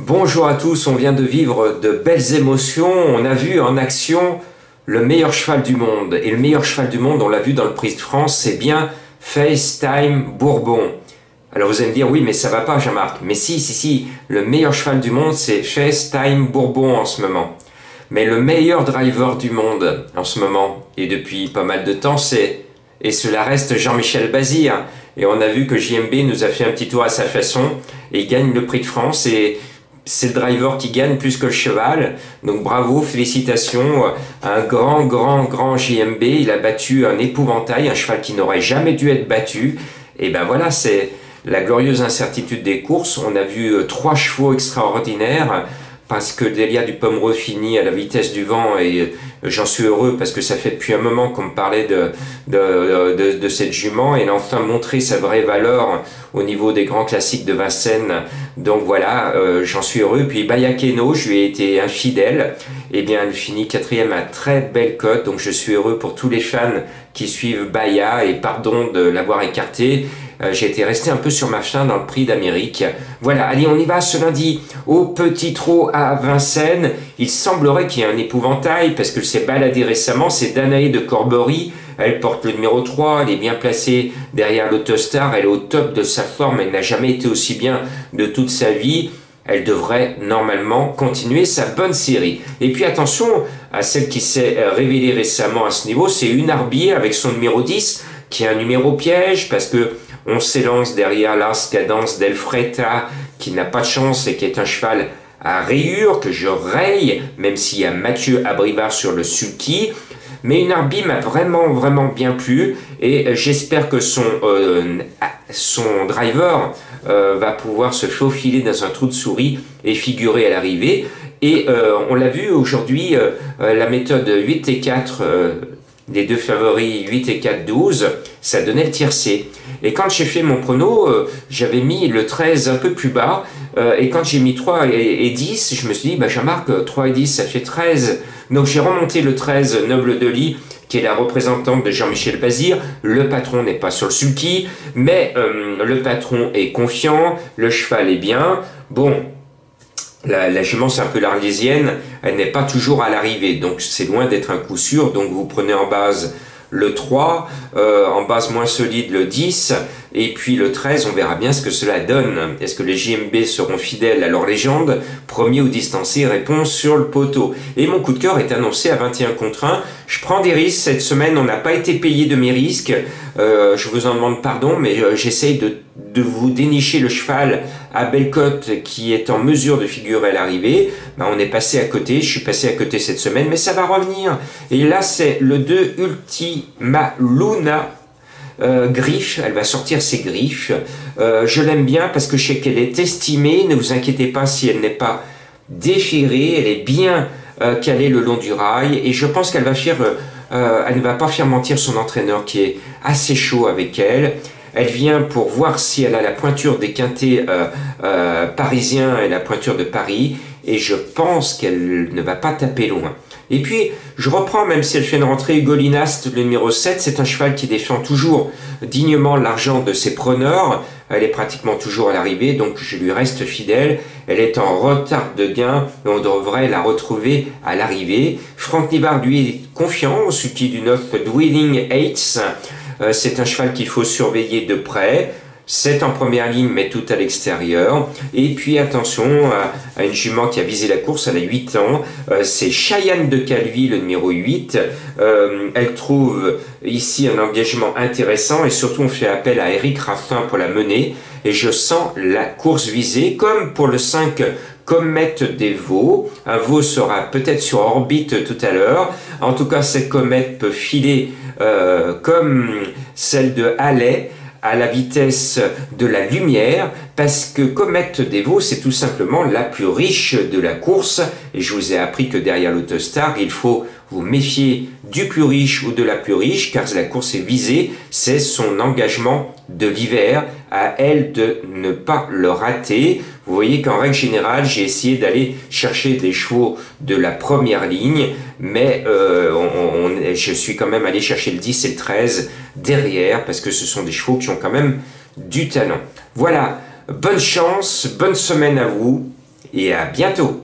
Bonjour à tous, on vient de vivre de belles émotions, on a vu en action le meilleur cheval du monde. Et le meilleur cheval du monde, on l'a vu dans le Prix de France, c'est bien FaceTime Bourbon. Alors vous allez me dire, oui mais ça va pas Jean-Marc. Mais si, le meilleur cheval du monde c'est FaceTime Bourbon en ce moment. Mais le meilleur driver du monde en ce moment, et depuis pas mal de temps, et cela reste Jean-Michel Bazir. Et on a vu que JMB nous a fait un petit tour à sa façon, et il gagne le Prix de France, et c'est le driver qui gagne plus que le cheval. Donc bravo, félicitations, un grand JMB. Il a battu un épouvantail, un cheval qui n'aurait jamais dû être battu. Et ben voilà, c'est la glorieuse incertitude des courses. On a vu trois chevaux extraordinaires, parce que Delia du Pomereux finit à la vitesse du vent, et j'en suis heureux parce que ça fait depuis un moment qu'on me parlait de cette jument, et elle a enfin montré sa vraie valeur au niveau des grands classiques de Vincennes. Donc voilà, j'en suis heureux. Puis Bayakeno, je lui ai été infidèle, et bien elle finit quatrième à très belle cote, donc je suis heureux pour tous les fans qui suivent Baya, et pardon de l'avoir écarté. J'ai été resté un peu sur ma faim dans le Prix d'Amérique. Voilà, allez, on y va ce lundi au Petit Trot à Vincennes. Il semblerait qu'il y ait un épouvantail parce que s'est baladé récemment. C'est Danae de Corbery. Elle porte le numéro 3. Elle est bien placée derrière l'Autostar. Elle est au top de sa forme. Elle n'a jamais été aussi bien de toute sa vie. Elle devrait normalement continuer sa bonne série. Et puis attention à celle qui s'est révélée récemment à ce niveau. C'est Une Arbier avec son numéro 10 qui est un numéro piège parce que on s'élance derrière l'Ars Cadence d'Elfreta, qui n'a pas de chance et qui est un cheval à rayures, que je raye, même s'il y a Mathieu Abrivard sur le sulky. Mais Une Arbi m'a vraiment bien plu, et j'espère que son driver va pouvoir se faufiler dans un trou de souris et figurer à l'arrivée. Et on l'a vu aujourd'hui, la méthode 8 et 4... des deux favoris 8 et 4, 12, ça donnait le tiercé. Et quand j'ai fait mon prono, j'avais mis le 13 un peu plus bas, et quand j'ai mis 3 et 10, je me suis dit, bah Jean-Marc, 3 et 10, ça fait 13. Donc j'ai remonté le 13 Noble de Lis, qui est la représentante de Jean-Michel Bazir. Le patron n'est pas sur le sulky, mais le patron est confiant, le cheval est bien. Bon, la jument, c'est un peu l'arlésienne, elle n'est pas toujours à l'arrivée, donc c'est loin d'être un coup sûr. Donc vous prenez en base le 3, en base moins solide le 10, et puis le 13, on verra bien ce que cela donne. Est-ce que les JMB seront fidèles à leur légende? Premier ou distancé, réponse sur le poteau. Et mon coup de cœur est annoncé à 21 contre 1. Je prends des risques cette semaine, on n'a pas été payé de mes risques. Je vous en demande pardon, mais j'essaye de vous dénicher le cheval à belle cote qui est en mesure de figurer à l'arrivée. Ben, on est passé à côté, je suis passé à côté cette semaine, mais ça va revenir. Et là, c'est le 2 Ultima Luna. Griffe, elle va sortir ses griffes. Je l'aime bien parce que je sais qu'elle est estimée. Ne vous inquiétez pas si elle n'est pas déchirée. Elle est bien calée le long du rail, et je pense qu'elle va faire, elle ne va pas faire mentir son entraîneur qui est assez chaud avec elle. Elle vient pour voir si elle a la pointure des quintés parisiens et la pointure de Paris, et je pense qu'elle ne va pas taper loin. Et puis, je reprends, même si elle fait une rentrée, Golinast, le numéro 7, c'est un cheval qui défend toujours dignement l'argent de ses preneurs. Elle est pratiquement toujours à l'arrivée, donc je lui reste fidèle. Elle est en retard de gain, et on devrait la retrouver à l'arrivée. Franck Nivard, lui, est confiant au sulky du 9, Dwelling Heights. C'est un cheval qu'il faut surveiller de près. C'est en première ligne, mais tout à l'extérieur. Et puis attention à une jument qui a visé la course, elle a 8 ans. C'est Cheyenne de Calvi, le numéro 8. Elle trouve ici un engagement intéressant, et surtout on fait appel à Eric Raffin pour la mener. Et je sens la course visée, comme pour le 5 Comète des Vaux. Un veau sera peut-être sur orbite tout à l'heure. En tout cas, cette comète peut filer comme celle de Halley, à la vitesse de la lumière, parce que Comète des Vaux, c'est tout simplement la plus riche de la course. Et je vous ai appris que derrière l'Autostar, il faut vous méfier du plus riche ou de la plus riche, car la course est visée, c'est son engagement de l'hiver, à elle de ne pas le rater. Vous voyez qu'en règle générale, j'ai essayé d'aller chercher des chevaux de la première ligne, mais je suis quand même allé chercher le 10 et le 13 derrière, parce que ce sont des chevaux qui ont quand même du talent. Voilà, bonne chance, bonne semaine à vous, et à bientôt.